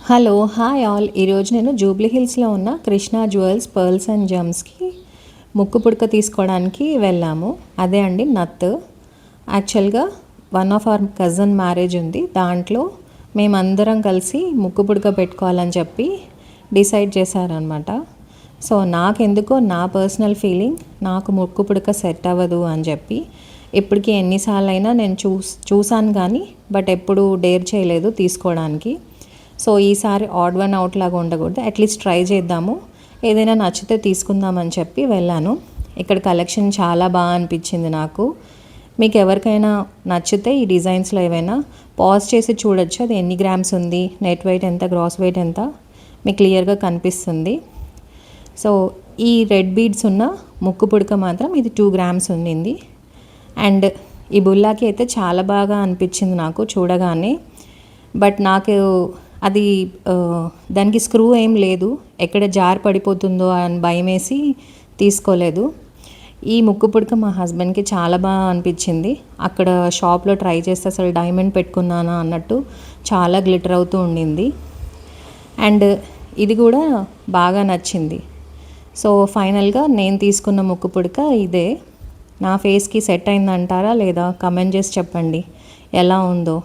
Hello hi all. ఈరోజు నేను Jubilee హిల్స్లో ఉన్న కృష్ణా జ్యువెల్స్ పర్ల్స్ అండ్ జమ్స్కి ముక్కు పుడక తీసుకోవడానికి వెళ్ళాము. అదే అండి నత్. యాక్చువల్గా one of our cousin marriage ఉంది. దాంట్లో మేమందరం కలిసి ముక్కు పుడక పెట్టుకోవాలని చెప్పి డిసైడ్ చేశారనమాట. సో నాకెందుకో నా పర్సనల్ ఫీలింగ్ నాకు ముక్కు పుడక సెట్ అవ్వదు అని చెప్పి ఇప్పటికీ ఎన్నిసార్లు అయినా నేను చూసాను కానీ బట్ ఎప్పుడు డేర్ చేయలేదు తీసుకోవడానికి. సో ఈసారి ఆడ్ వన్ అవుట్ లాగా ఉండకూడదు, అట్లీస్ట్ ట్రై చేద్దాము, ఏదైనా నచ్చితే తీసుకుందామని చెప్పి వెళ్ళాను. ఇక్కడ కలెక్షన్ చాలా బాగా అనిపించింది నాకు. మీకు ఎవరికైనా నచ్చితే ఈ డిజైన్స్లో ఏవైనా పాజ్ చేసి చూడొచ్చు, అది ఎన్ని గ్రామ్స్ ఉంది, నెట్ వెయిట్ ఎంత, గ్రాస్ వెయిట్ ఎంత మీకు క్లియర్గా కనిపిస్తుంది. సో ఈ రెడ్ బీడ్స్ ఉన్న ముక్కు పుడక మాత్రం ఇది 2 grams ఉండింది. అండ్ ఈ బుల్లాకి అయితే చాలా బాగా అనిపించింది నాకు చూడగానే. బట్ నాకు అది దానికి స్క్రూ ఏం లేదు, ఎక్కడ జార్ పడిపోతుందో అని భయం వేసి తీసుకోలేదు. ఈ ముక్కు పుడక మా హస్బెండ్కి చాలా బాగా అనిపించింది. అక్కడ షాప్లో ట్రై చేస్తే అసలు డైమండ్ పెట్టుకున్నానా అన్నట్టు చాలా గ్లిటర్ అవుతూ ఉండింది. అండ్ ఇది కూడా బాగా నచ్చింది. సో ఫైనల్గా నేను తీసుకున్న ముక్కు పుడక ఇదే. నా ఫేస్కి సెట్ అయిందంటారా లేదా కమెంట్ చేసి చెప్పండి ఎలా ఉందో.